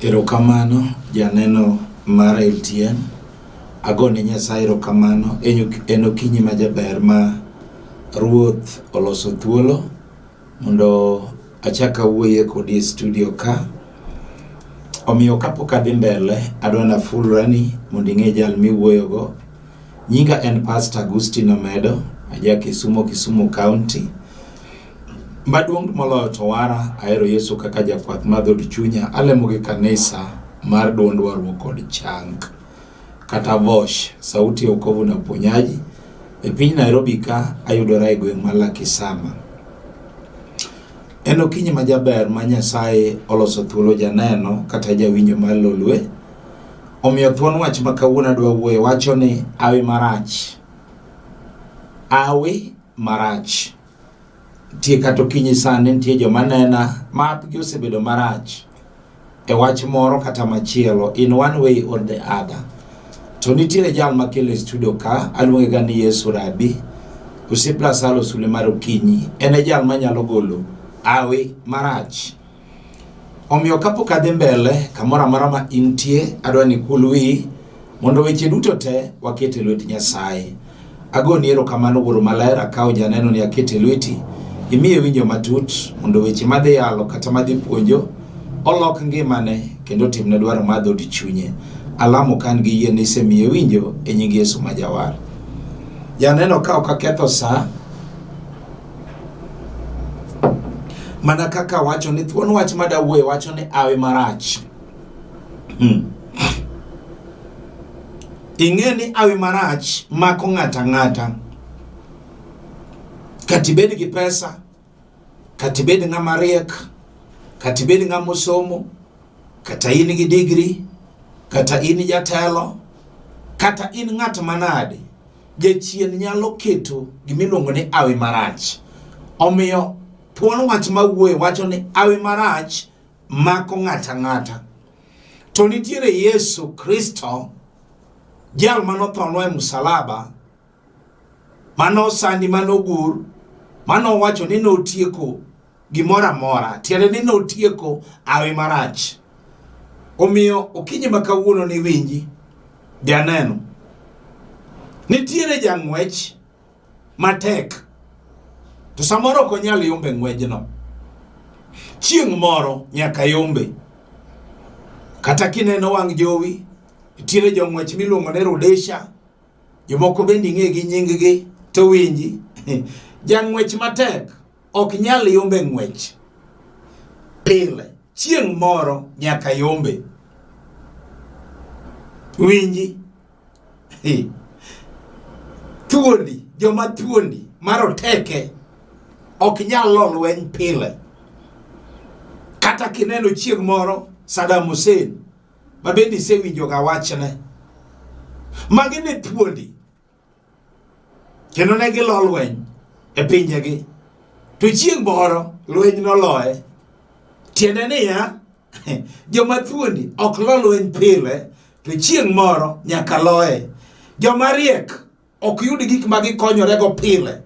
Erokamano janeno mar LTN. Agone Nyasaye erokamano en okinyi ma jaber ma Ruoth oloso thuolo mondo achaka wuoye kodi e studio ka. Omiyo kapok adhi mbele adwa nafulrani mondo ing'e jal miwuoyogo. Nyinga en Pastor Agustino Omedo, aja Kisumu County. Maduong' moloyo to wara ahero Yesu kaka jakwath mar dhod chunya. Alemo gi kanisa mar duond warruok kod chang kata Vosh, sauti ya wokovu na uponyaji. E piny Nairobi ka ayudora e gweng' mar Lakisama. En okinyi ma jaber ma Nyasaye oloso thuolo janeno kata jawinjo mar Lolwe. Omiyo thuon wach ma kawuono adwa wuoye wacho ni awi marach. Awi marach. Tie kata okinyi sani nitie joma nena mapgi osebedo marach e wach moro kata machielo in one way or the other. To nitiere jal makelo e studio ka aluonge ga ni Yesu Rabi. Usipla salo sule mar okinyi. En e jal manyalo golo awi marach. Omiyo kapok adhi mbele kamoro amora ma intie adwa ni kulwi mondo weche duto te wakete lwet Nyasaye. Agoni erokamano Wuoro Maler akawo janeno ni akete lweti. Imiye winjo matut mondo weche madhi yalo kata madhi puonjo olok ngimane kendo timne dwaro mar dhod chunye. Alamo kan gi yie ni isemiye winjo e nying Yesu ma jawar. Janeno ka ok aketho sa mana kaka wacho ni thuon wach madawuoye wacho ni awi marach. Ing'e ni awi marach mako ng'ata ng'ata. Katibed gi pesa, katibed ng'ama riek, katibed ng'ama osomo, kata in gi degree, kata in jatelo, kata in ng'at manade, jachien nyalo keto gimiluongo ni awi marach. Omiyo thuon wach mawuoye wacho ni awi marach mako ng'ata ng'ata. To nitiere Yesu Kristo, jal manothonwa e msalaba, manosandi manogur, mano wacho ni notieko gimora mora, tiende ni notieko awi marach. Omiyo okinyi ma kawuono ni winji janeno. Nitiere jang'wech matek. To samoro ok onyal yombe ng'wejno. Chieng' moro nyaka yombe. Kata kineno wang' jowi, nitiere jong'wech miluongo ni Rudisha. Jomoko bende ing'e gi nying gi to winji. Jang'wech matek ok nyal yombe ng'wech pile. Chieng' moro nyaka yombe. Winji. Thuondi, joma thuondi maroteke ok nyal lo lweny pile. Kata kineno chieng' moro Saddam Hussein ma bende isewinjo ga wachne. Magi ne thuondi. Kendo ne gilo lweny e pinjegi. To chieng' moro lweny noloye. Tiende niya joma thuondi ok lo lweny pile to chieng' moro nyaka loye. Joma riek ok yud gik ma gikonyorego pile.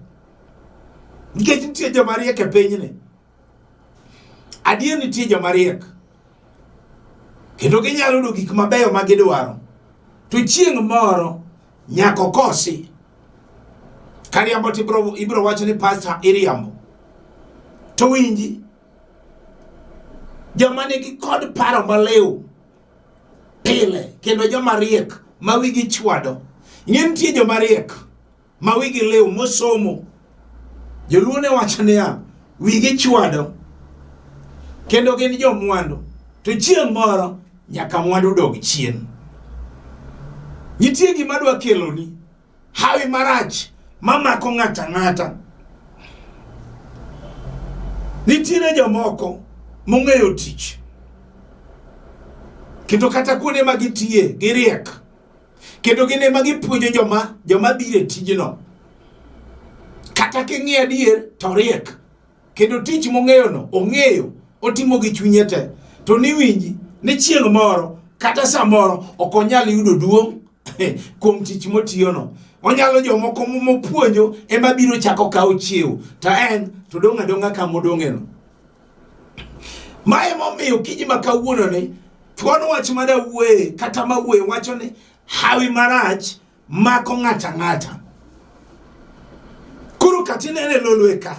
Nikech nitie joma riek e pinyni. Adier nitie joma riek. Kendo ginyalo yudo gik mabeyo ma gidwaro. To chieng' moro nyaka kosi. Kariambo ibro wacho ni pastor iriambo. To winji. Joma nigi kod paro maliw pile kendo joma riek ma wigi chwado. Ing'e nitie joma riek ma wigi liw mosomo. Joluo ne wacho niya wigi chwado kendo gin jomwandu. To chieng' moro nyaka mwandu dog chien. Nitie gima dwa keloni hawi marach mamako ng'ata ng'ata. Nitiere jomoko mong'eyo tich. Kendo kata kuonde ma gitie giriek. Kendo gine ma gipuonjo joma bire tijno. Kata king'iyo adier to riek. Kendo tich mong'eyo no ong'eyo otimo gi chunye te. To ni winji ni chieng' moro kata samoro ok onyal yudo duong' kuom tich motiyo no. Onyalo jomoko mopuonjo ema biro chako kawo chiew. To en to dong' adong'a kama odong'eno. Mae momiyo kiji ma kawuono ni Thuon wach mada wuoye kata ma wuoye wacho ni hawi marach mako ng'ata ng'ata. Kuru katinene lolweka.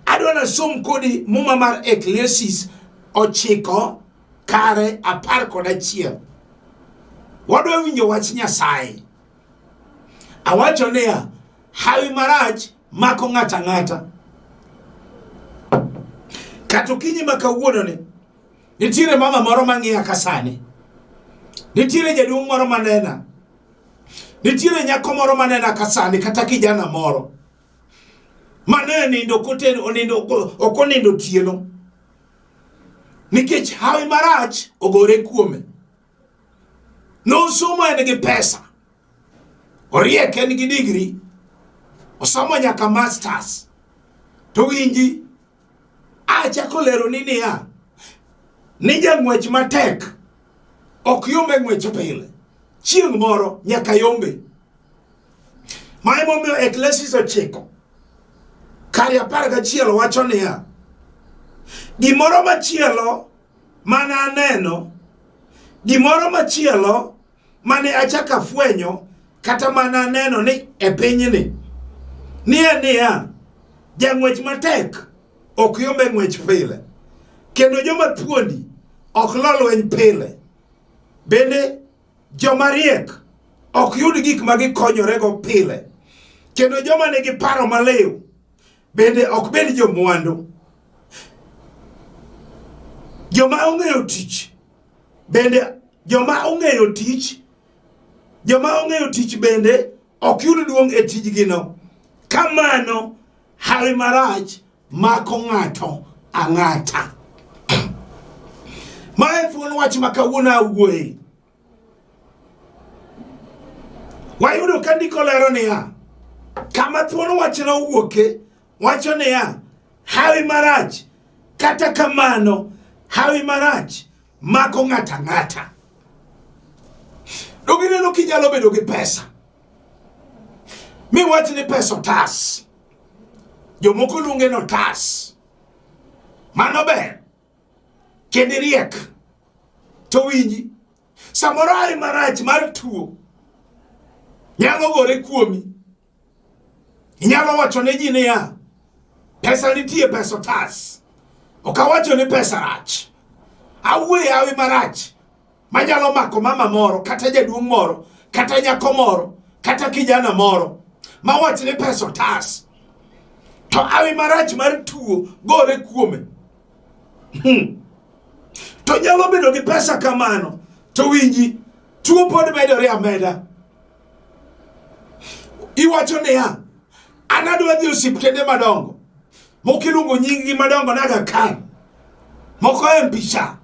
Adwana som kodi muma mar Ecclesiastes 9:11. Wadwa winjo wach Nyasaye. Awacho niya, hawi marach mako ng'ata ng'ata. Kato kinyi makawuono ni, nitiere mama moro mang'iya kasani. Nitiere jaduong' moro manena. Nitiere nyako moro manena kasani kata kijana moro. Mane nindo koteno okonindo tieno. Nikech hawi marach ogore kuome. No somo en gi pesa. Oriek en gi degree. Osomo nyaka masters. To winji acha kolero nini ya. Ni jang'wech matek ok yombe ng'wech pile. Chieng' moro nyaka yombe. Mae momiyo Ecclesiastes 9:11 wacho niya, gimoro machielo mane aneno, gimoro machielo mane achaka fwenyo kata mane aneno ni e pinyni niya, jang'wech matek ok yombe ng'wech pile, kendo joma thuondi ok lo lweny pile, bende joma riek ok yud gik ma gikonyorego pile, kendo joma nigi paro maliw bende ok bed jomwandu. Joma ong'eyo tich bende joma ong'eyo tich bende ok yud duong' e tijgino. Kamano hawi marach mako ng'ato ang'ata. Mae thuon wach makawuono awuoye. Wayudo ka ndiko lero niya, kama thuon wach na owuoke wacho niya, hawi marach kata kamano hawi marach mako ng'ata ng'ata. Dogineno kinyalo bedo gi pesa. Mi wach ni pesa otas. Jomoko luonge no tas. Mano ber. Kendi riek. To winji. Samoro hawi marach mar tuo nyalo gore kuomi. Inyalo wacho ne ji niya, pesa nitie, pesa otas. Okawacho ni pesa rach. Awuoye hawi marach manyalo mako mama moro, kata jaduong' moro, kata nyako moro, kata kijana moro, ma wach ni pesa otas. To hawi marach mar tuo gore kuome. To nyalo bedo gi pesa kamano. To winji, tuo pod medore ameda. Iwacho niya, anadwa dhi osiptende madongo. Mokiluongo nyingi madongo naga kan. Moko mpicha.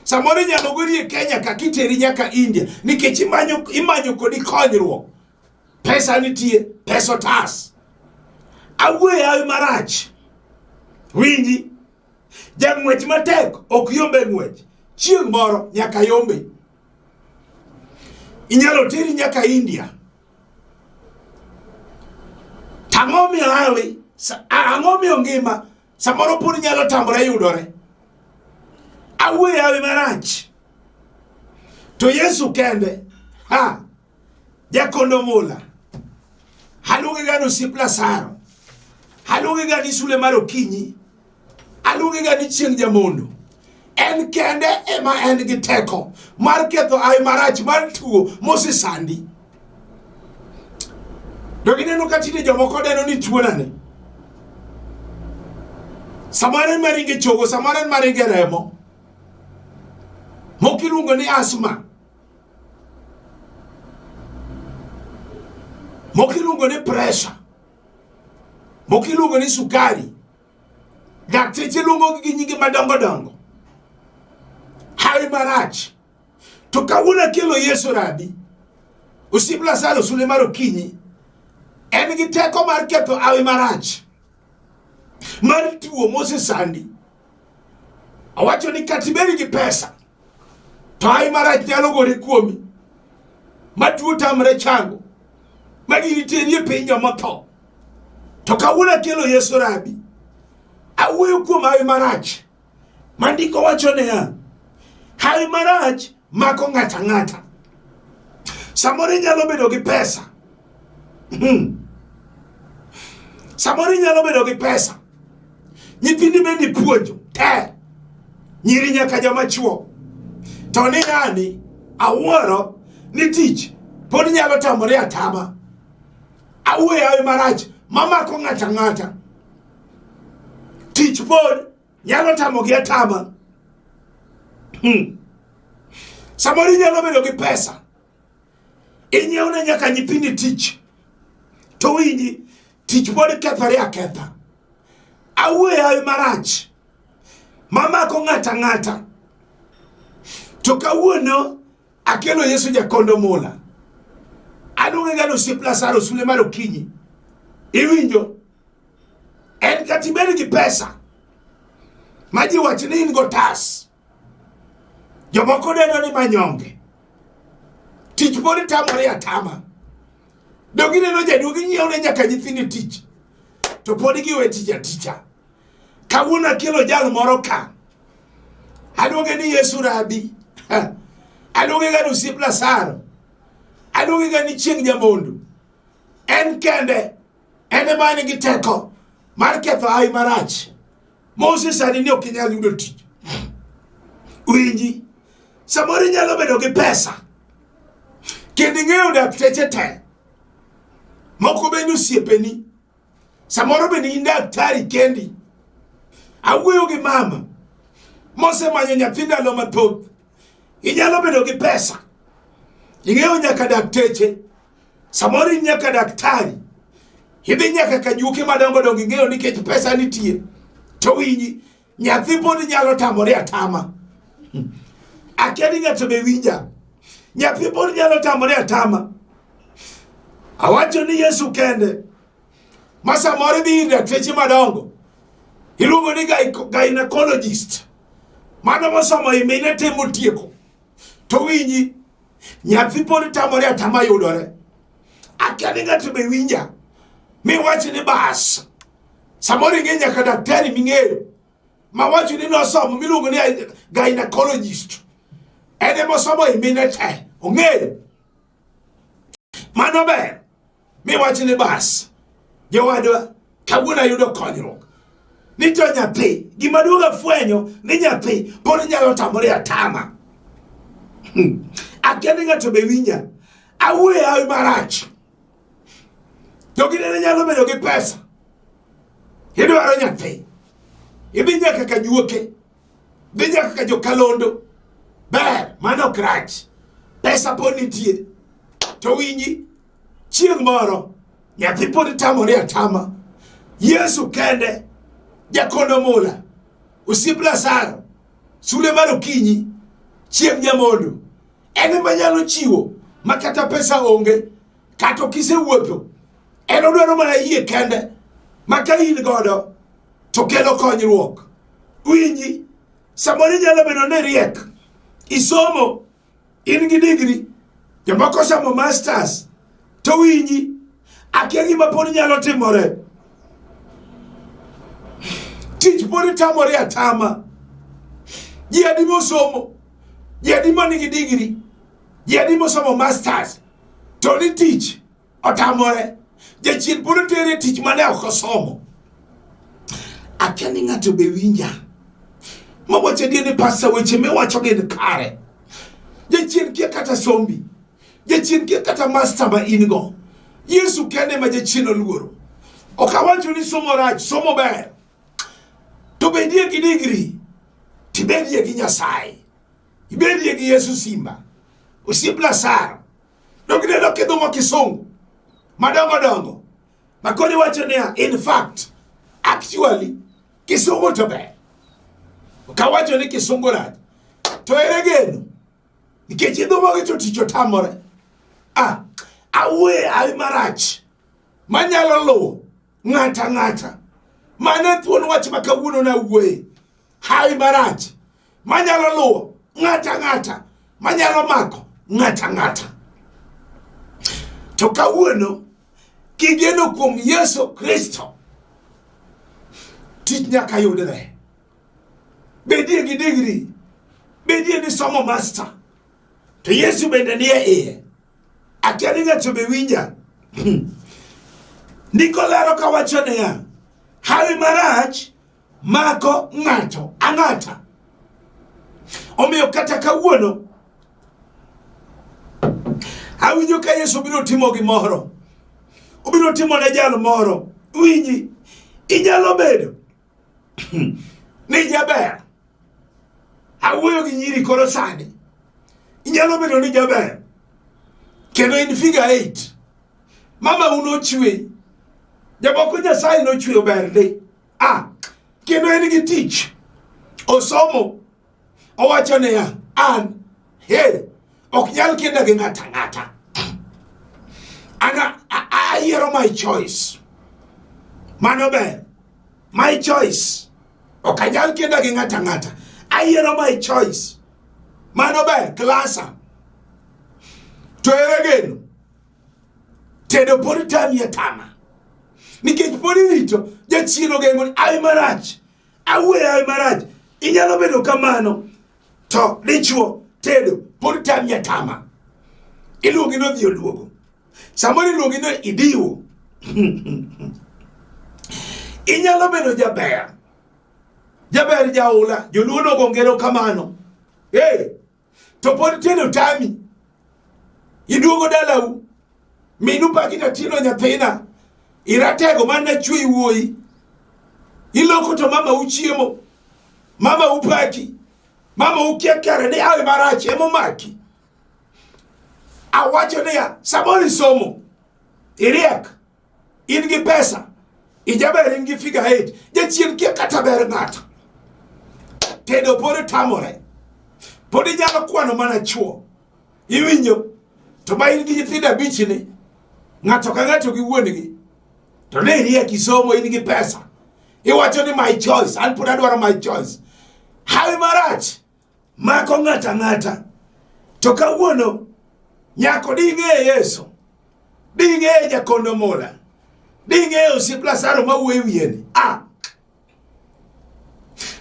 Samoro nyalo gori e Kenya kakiteri nyaka India. Nikech imanyo kodi konyruok. Pesa nitie, pesa otas. Awuoye hawi marach. Winji. Jang'wech matek ok yombe ng'wech. Chieng' moro nyaka yombe. Inyalo teri nyaka India. Ang'omi hawi, ang'omi ngima, samoro pun nyalo tambore yudore. Awuoye hawi marach. To Yesu kende, jakondo mula. Haluonge ga nosip Lazaro. Haluonge ga ni sule mar okinyi. Haluonge ga ni chieng' jamondo. En kende ema en gi teko mar ketho hawi marach mar tuo mosesandi. Dogineno katine jomoko deno ni tuo nane. Samaren maringe chogo, samaren maringe remo. Mokiluongo ni asma. Mokiluongo ni pressure. Mokiluongo ni sukari. Dakteche luongo gi nyinge madongo dongo. Hawi marach. To kawuono kelo Yesu rabi. Osip Lazaro sule mar okinyi. En gi teko mar ketho hawi marach mar tuo mosesandi. Awacho ni katiberi gi pesa, to hawi marach nyalo gore kuomi. Ma tuo tamre chango. Ma gini teri e piny joma tho. To kawuono kelo Yesu rabi. Awuoyo kuom hawi marach. Mandiko wacho niya, Hawi marach mako ng'ata ng'ata. Samoro nyalo bedo gi pesa. Samoro nyalo bedo gi pesa. Nyithindi bendi puonjo te. Nyiri nyaka joma chuo. To ni yani awuoro ni tich pod nyalo tamore atama. Awuoyo hawi marach mamako ng'ata ng'ata. Tich pod nyalo tamo gi atama. Samoro nyalo bedo gi pesa. Inyeone nyaka nyithindi tich. To winji tich pod kethore aketha. Awuoyo hawi marach mamako ng'ata ng'ata. To kawuono akelo Yesu jakondo mula. Aluonge gano osiep Lazaro sule mar okinyi. Iwinjo? En kati bedo gi pesa. Maji wacho ni in gotas. Jomoko deno ni manyonge. Tich pod tamore atama. Dogi neno jaduogi nyiewne nyaka nyithindi tich. To pod giwe tich aticha. Kawuono akelo jal moro ka. Aluonge ni Yesu Rabi. Aluonge gano osiep Lazaro. Aluonge gani chieng' nyamondo. En kende. Ene mane gi teko mar ketho hawi marach. Moses sani ni ok inyal yudo tich. Winji. Samoro nyalo bedo gi pesa. Kendo ing'eyo dakteche te. Moko bende osiepeni. Samoro bende in daktari kendi. Awuoyo gi mama mosemanyo nyathi ndalo mathoth. Inyalo bedo gi pesa. Ing'eyo nyaka dakteche. Samoro in nyaka daktari. Idhi nyaka kanyuke madongo dongo ing'eyo nikech pesa nitie. To winji nyathi pod nyalo tamore atama. Akiani ng'ato be winja. Nyathi pod nyalo tamore atama. Awacho ni Yesu kende. Masa moro dhi ir dakteche madongo. Iluongo ni gynecologist. Mano mosomo imine temo tieko. To winji nyathi pod tamore atama yudore. Akiani ng'ato be winja. Mi wacho ni bas. Samoro ing'e nyaka daktari ming'eyo. Ma wacho ni nosomo miluongo ni gynecologist. Ene mosomo imine te. Ong'eyo. Mano ber. Mi wacho ni bas. Jowadwa kawuono ayudo konyruok. Ni to nyathi. Gima duoga fwenyo ni nyathi pod nyalo tamore atama. Akiani ng'ato be winja. Awuoyo hawi marach. Jogi nene nyalo bedo gi pesa. Idwaro nyathi. Idhi nyaka kanyuoke. Idhi nyaka ka jokalondo. Ber, mano ok rach. Pesa pod nitie. To winji chieng' moro nyathi pod tamore atama. Yesu kende jakondo mula. Osiep Lazaro sule mar okinyi chieng' nyamondo. Ene manyalo chiwo makata pesa onge. Kata kisewuotho. En odwaro mana yie kende. Maka in godo to kelo konyruok. Winji samoro nyalo bedo ni riek. Isomo in gi degree. Jomoko somo masters. To winji akia gima pod nyalo timore. Tich pod tamore atama. Ji adi mosomo. Ji adi manigi degree. Ji adi mosomo masters. To ni tich otamore. Jachien pod tere tich mane ok osomo. Akia ni ng'ato be winja. Mawacho ni pasa weche miwacho gin kare. Jachien kia kata sombi. Jachien kia kata master ma in go. Yesu kende ma jachien oluoro. Okawacho ni somo rach, somo ber. To bedie gi degree. Tibedie gi Nyasaye. Ibedie gi Yesu Simba. Osiep Lazaro. Dogine lo kedho mo kisungu. Madongo dongo. Makoni wacho niya, in fact, actually, kisungu to ber. Okawacho ni kisungu rach. To ere geno. Nikech idho mogi to tich otamore. Awuoyo hawi marach. Manyalo luwo ng'ata ng'ata. Mane thuon wach makawuono na wuoye. Hawi marach. Manyalo luwo ng'ata ng'ata. Manyalo mako ng'ata ng'ata. To kawuono kigeno kuom Yesu Kristo. Tich nyaka yudre. Bedie gi degree. bedie ni somo master to Yesu bende ni e akeni ng'ato be winja Nikolero kawacho niya hawi marach mako ng'ato ang'ata omiyo kata kawuono awinjo ka Yesu biro timo gimoro obiro timo ne jal moro winji inyalo bedo ni jaber awuoyo gi nyiri koro sani inyalo bedo ni jaber kendo in figure 8 mama uno chwe jaboko Nyasaye no chwe berde kendo en gi tich osomo owacho ne ya an ok nyal kenda gi ng'ata ana ayiero my choice mano ber my choice ok anyal kenda gi ng'ata ayiero my choice mano ber klasa to eregeno tedo pod tamie tama nikech pod irito jachien ogeng'o ni awi marach awuoyo awi marach inyalo bedo kamano to dichuo tedo pod tamie tama iluongi no dhi oluogo samoro iluongi no idiwo inyalo bedo jaber jaula joluo nogo ngero kamano to pod tedo tami iduogo dalau minu paki tatino nyathina iratego mana chwe wuoi iloko to mama uchiemo mama upaki mama ukia kare ni awe marach emo maki awacho niya samori somo iriek in gi pesa ijaber in gi figure 8 jachien kia kata ber ng'ato tedo pod tamore pod inyalo kwano mana chuo iwinjo to ba in gi nyithindo 5 ni ng'ato ka ng'ato gi wuongi to ne iriek isomo in gi pesa iwacho ni my choice an pod adwaro my choice hawi marach mako ng'ata to kawuono nyako ding'e Yesu ding'e jakondo mola ding'e osiep Lazaro mawuoyo wieni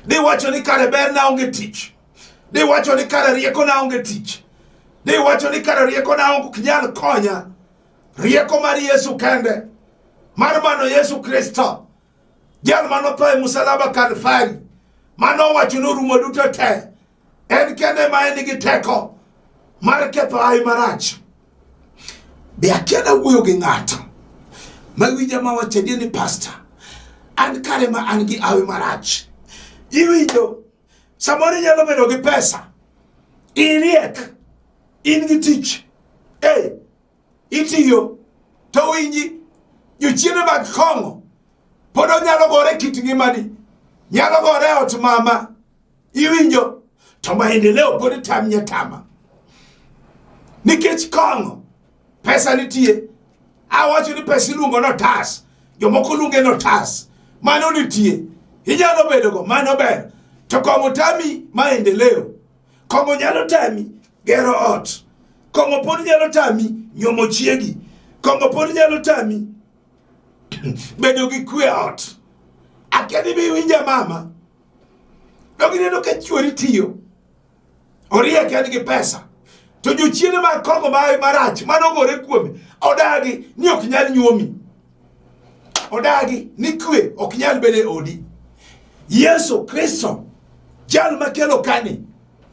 di wacho ni kare ber na onge tich di wacho ni kare rieko na onge tich di wacho ni kare rieko na onge kinyal konya rieko mar Yesu kende mar mano Yesu Kristo jal manotho e musalaba Kalvari mano wacho norumo duto te en kende ma en gi teko mar ketho hawi marach be akena wuoyo gi ng'ato mawinja mawacho ni pastor an kare ma an gi hawi marach iwinjo samoro nyalo bedo gi pesa iriek in gi tich itiyo to winji jochiende mag kong'o pod onyalo gore kit ngimani nyalo gore ot mama iwinjo to maendeleo pod tamie tama nikech kong'o pesa nitie awacho ni pesa iluongo notas jomoko luonge notas mano nitie inyalo bedo go mano ber to kong'o tami maendeleo kong'o nyalo tami gero ot kong'o pod nyalo tami nyomo chiegi kong'o pod nyalo tami bedo gi kwe ot akeni bi winja mama dogineno ka chuori tiyo oriek en gi pesa to jochiende mag kong'o mawe marach manogore kuome odagi ni ok nyal nyuomi odagi ni kwe ok nyal bede odi Yesu Kristo jal makelo kani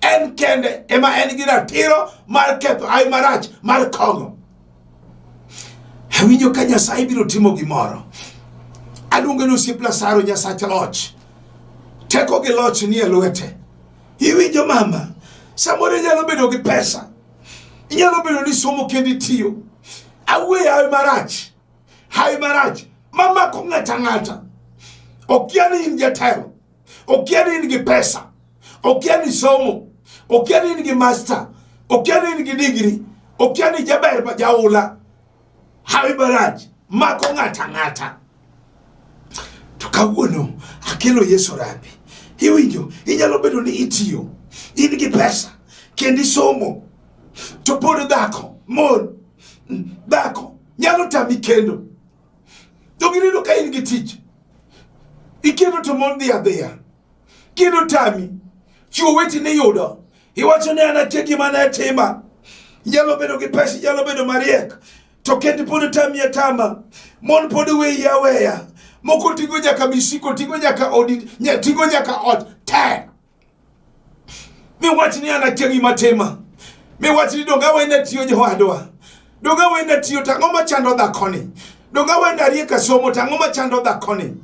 en kende ema en gi ratiro mar ketho hawi marach mar kong'o awinjo ka Nyasaye biro timo gimoro aluongo ni osiep Lazaro Nyasach loch teko gi loch ni e lwete iwinjo mama samoro nyalo bedo gi pesa inyalo bedo ni somo kendi tiyo awuoyo hawi marach mamako ng'ata okia ni in jatelo okia ni in gi pesa okia ni somo okia ni in gi master okia ni in gi degree okia ni jaber ba jaula hawi marach mako ng'ata to kawuono akelo Yesu rabi iwinjo inyalo bedo ni itiyo in gi pesa kendi somo to pod dhako mon dhako nyalo tami kendo to gineno ka in gi tich ikendo to mon dhi adhiya kendo tami chiwo weti ni yudo Iwacho ni anatie gima ne tima. Inyalo bedo gi pesa, inyalo bedo mariek. To kendi pod tami atama. Mon pod weyi aweya. Moko tingo nyaka misiko, tingo nyaka odi, tingo nyaka ot. Te. Miwacho ni anatie gima tima. Miwacho ni donga wenda tiyo jowadwa. Donga wenda tiyo tang'o machando dhakoni. Donga wenda rieka somo tang'o machando dhakoni.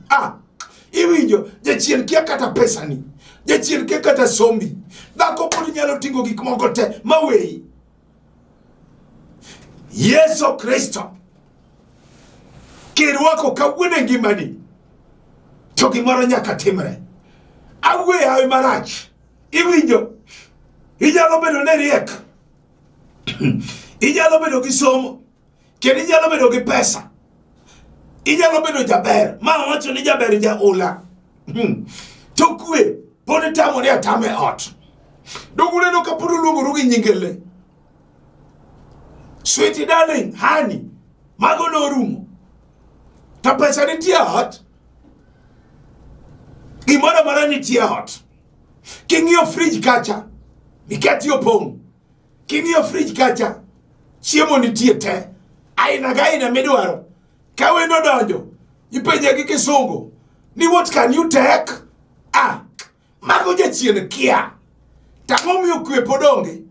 Iwinjo, jachien kia kata pesa ni. Jachien kia kata sombi. Dhako pod nyalo tingo gik moko te maweyi. Yesu Kristo kirwako kawuono ngimani to gimoro nyaka timre. Awuoyo hawi marach. Iwinjo, inyalo bedo ne riek. Inyalo bedo gi somo. Kendo inyalo bedo gi pesa. Inyalo bedo jaber. Ma wacho ni jaber jaula. To kwe pod tamore atame ot. Dogule no kapuru luongoru gi nyingele. Sweetie darling, honey, mago no rumo. Ta pesa nitie ot. Gimoro mara nitie ot. King'iyo fridge kacha, miketi opong'. King'iyo fridge kacha, chiemo nitie te. Aina gaina midwaro. Ka wendo donjo, ipenje gi kisungu. Ni what can you take? Mago jachien kia. Tang'o miyo kwe podonge.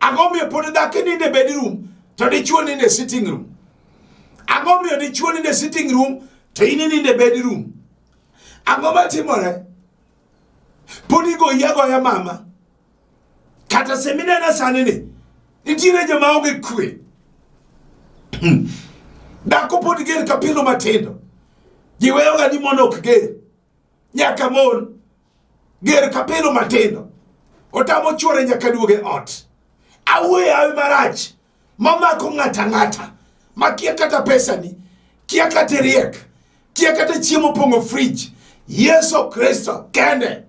Ang'o miyo pod dhako ninde bedroom. To dichuo ninde sitting room. Ang'o miyo dichuo ninde sitting room to in ninde bedroom. Ang'o matimore? Podi go yago ya mama. Kata semina na sanini. Nitire joma onge kwe. Dako podi ger kapilo matindo. Jiweyo ga ni mono ok ger. Nyaka mon ger kapilo matindo. Otamo chwore nyaka duoge ot. Awuoyo hawi marach. Mama ko ng'ata. Makia kata pesa ni. Kia kata riek. Kia kata chiemo pongo fridge. Yesu Kristo kende.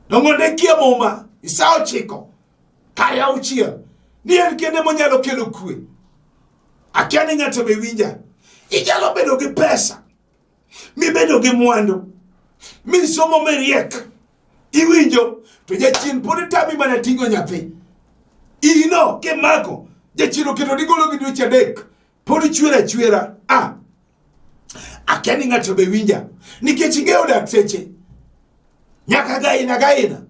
Nongonde kia moma. Isao chiko. Kaya uchia. Ni en kende monyalo kelo kwe. Akiani ng'ato be winja. Ijalo bedo gi pesa. Mi bedo gi mwandu. Mi somo me riek. Iwinjo. To jachien podi tami mana tingo nyathi. Ino ke mako. Jachien keto digolo gi dweche adek. Podi chwera. Akiani ng'ato be winja. Nikech ing'eyo dak seche. Nyaka gaina.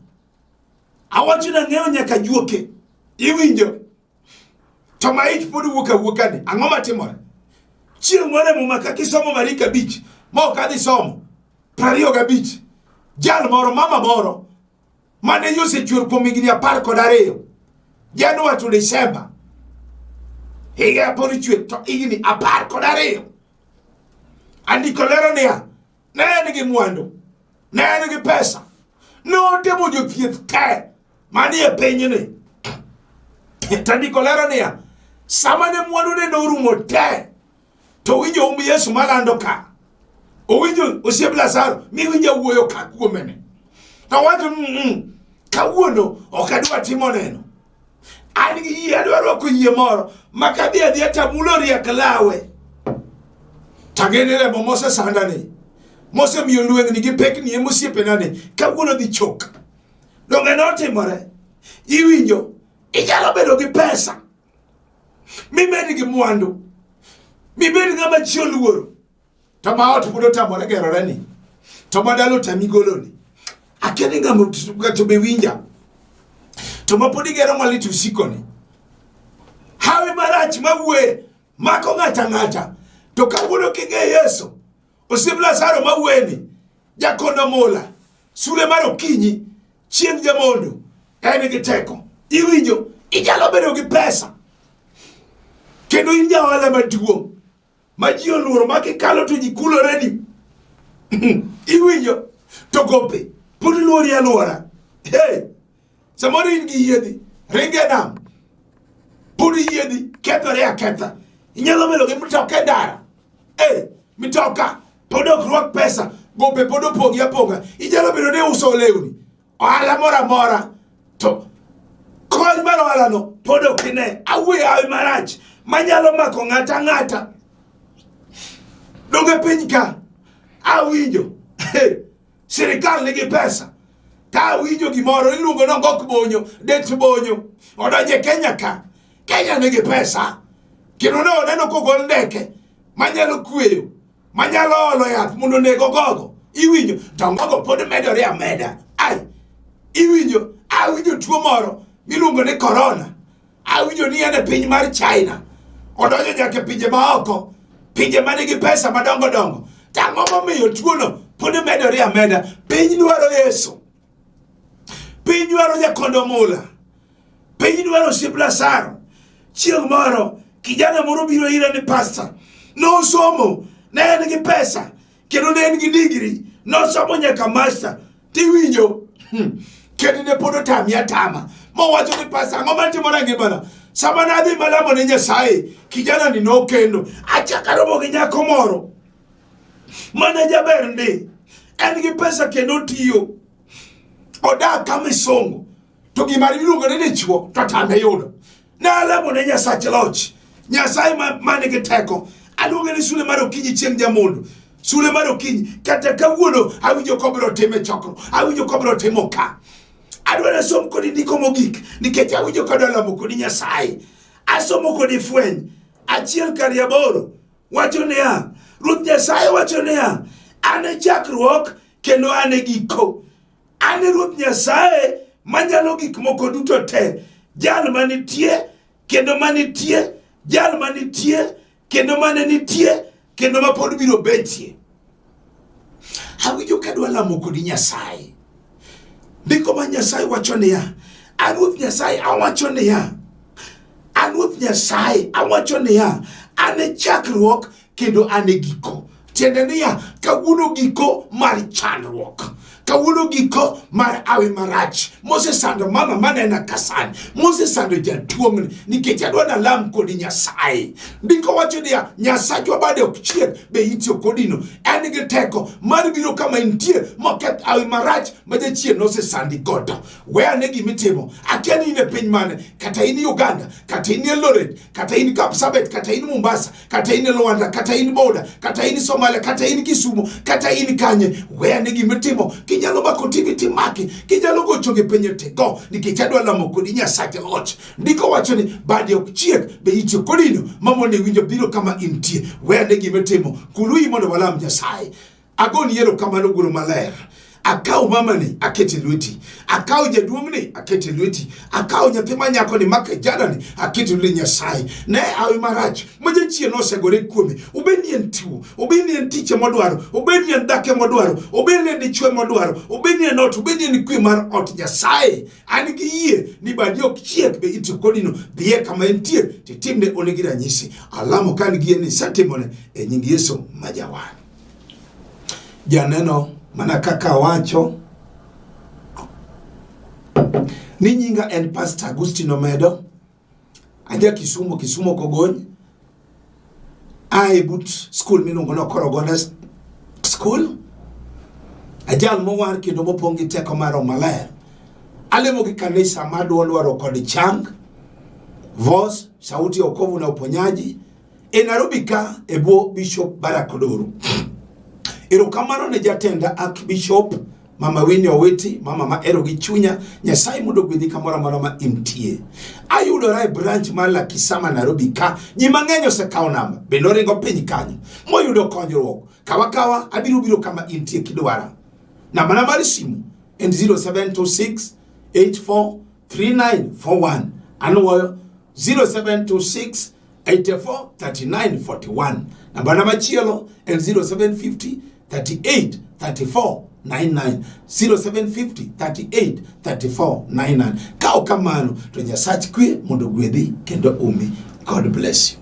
Awacho na ng'eyo nyaka juoke. Iwinjo. To maich podi wuoka ni. Ang'o matimore? Chieng' moro muma kakisomo marika bich. Mo kadhi somo. 25. Jal moro, mama moro. Mane yose chwer kuom higni 12. Januari to December. Higa podi chwer to higni 12. Andiko lero niya. Ne en gi mwandu. Ne en gi pesa. No temo jothieth te. Manie piny ni. Tandiko lero niya. Sama ne mwandu ne norumo te. To winjo umbi Yesu malando ka. Owinjo osiep Lazaro. Mi winjo wuoyo ka kuomene. To wacho kawuono ok adwa timo neno. An gi yie adwaro ko yie moro. Makadhi adhi tamulo riek lawe. Tagene remo Mose sandane. Mose miyo luengni gi pekni emosiepe nane. Kawuono dhi chok. Donge notimore. Iwinjo. Ijalo bedo gi pesa. Mibedi gi mwandu. Mibedi ng'ama chio luoro. To ma ot pudo tamore gerore ni. To madalo tamigoloni. Akeni ng'ama to be winja. To mapodi gero malit usikoni. Hawi marach mawuoye. Mako ng'ata. To kawuono king'e Yesu. Osiep Lazaro mawuoyeni. Jakono mola. Sule mar okinyi. Chieng' jamondo. En gi teko. Iwinjo. Ijalo bedo gi pesa. Kendo in jaohala maduong'. Ma ji oluoro makikalo to ji kuloreni. Iwinjo. To gope. Podi luori aluora. Hey. Samoro in gi yiedhi. Ringe nam. Podi yiedhi. Kethore aketha. Inyalo bedo gi mtoka e ndara. Hey. Mtoka. Pod ok rwak pesa. Gope pod opogi apoga. Inyalo bedo ne uso lewni. Ohala mora mora. To kony mar ohala no pod ok ine. Awuoyo hawi marach. Manyalo mako ng'ata. Donge piny ka. Awinjo. Sirikal nigi pesa. ka winjo gimoro iluongo no ngok bonyo, det bonyo, odonje Kenya ka. Kenya nigi pesa. Kendo ne oneno kogol ndeke manyalo kweyo, manyalo olo yath mondo nego gogo. Iwinjo to gogo pod medore ameda. Ai, iwinjo, awinjo tuo moro miluongo ni corona. Awinjo ni ene piny mar China. Odonjo nyaka pinje maoko, pinje manigi pesa madongo dongo. Tang'o momiyo tuo no pod medore ameda. Piny dwaro Yesu. Piny dwaro Jakondo Mula. Piny dwaro Siblasaro. Chieng' moro kijana moro biro ira ni pastor. No somo, ne en gi pesa, kendo ne en gi degree, no somo nyaka master. Tiwinjo, kendo ne pod otami atama. Mowacho ni pastor, ang'o matimore ngimana? Sama nadhi malamo ne Nyasaye, kijana ni nokendo. Achaka romo gi nyako moro mane jaber ndi, en gi pesa kendo tiyo. Odak kama isongo, to gima iluongo ni dichuo to tame yudo. Na lamo ne Nyasaye loch. Nyasaye mane gi teko. Aluonge ni sule mar okinyi chieng' jamondo. Sule mar okinyi kata kawuono awinjo kobro time chokro. Awinjo kobro timo ka. Adwaro somo kodi ndiko mogik nikech awinjo kod lamo kodi Nyasaye. Asomo kodi fweny. Achiel kar aboro wacho niya, Ruoth Nyasaye wacho niya, an e chakruok kendo an e giko. An e Ruoth Nyasaye manyalo gik moko duto te. Jal manitie kendo manitie, jal manitie kendo mane nitie kendo ma pod biro betie. Awinjo kadwa lamo kodi Nyasaye. Ndiko ma Nyasaye wacho niya, an Ruoth Nyasaye awacho niya, an Ruoth Nyasaye awacho niya, an e chakruok kendo an e giko. Tiende niya, kawuono giko mar chandruok. Kawuono giko mar awi marach. Mose sando mama manena kasani. Mose sando jatuongni. Nikech adwa na lam kodi Nyasaye. Ndiko wacho niya, Nyasaye bade ok chier be itio kodino. En gi teko mar biro kama intie moket awi marach ma jachien nose sandi godo. Wea ne gimitimo. Akia ine piny mane. Kata ini Uganda. Kata ini Eldoret. Kata ini Kapsabet. Kata ini Mombasa. Kata ini Luanda. Kata ini Boda. Kata ini Somalia. Kata ini Kisumu. Kata ini Kanye. Wea ne gimitimo. Kinyalo bako tiviti maki. Kinyalo gocho ge penye tego. Nikichadwa lamo kodi Nyasaye loch. Ndiko wacho ni bade ok chiek be itio kodino. Mamone winjo biro kama intie. Wea ne gimitimo. Kului mondo walam Nyasaye. Agoni yero kama luguru maler. Akao mama ni aketi lweti. Akao jaduong ni aketi lweti. Akao nyathima nyako ni make jana ni aketi lweti Nyasaye. Ne awi marach. Moja chie no segore kume. Ubeni entiu. Ubeni entiche modwaro. Ubeni endake modwaro. Ubeni endichwe modwaro. Ubeni enot. Ubeni enikwe mar ot Nyasaye. Anigi iye ni badi ok chiek be iti kodino. Biye kama entie. Titimne onegira nyisi. Alamo kanigie ni satimone. Nyingi Yesu majawani. Janeno mana kaka wacho ni nyinga en Pastor Agustino Medo. Aja Kisumo Kogony. Ae but school minungo no Korogona school. Ajal mowar kendo mopongi teko maro maler. Alemo ki kanisa madwaro kod chang. Voice sauti ya wokovu na uponyaji. Nairobi ka ebo Bishop Barack Odoro. Erokamano ne jatenda Archbishop Mama Winnie Owiti, Mama ma ero gi chunya, Nyasaye mudo gwedhi kamoro amora ma intie. Ayudora e branch mar Lakisama Nairobi ka, ji mang'eny osekao namba, bende oringo piny kanyo, moyudo konyruok. Kawa abiro kama intie kidwara. Namba mar simu en 0726 843941. Anuoyo 0726 843941. Namba machielo en 0750 38 34 99. 0750 38 34 99. Kao kamano to Nyasaye kwe mondo gwedhi kendo umi. God bless you.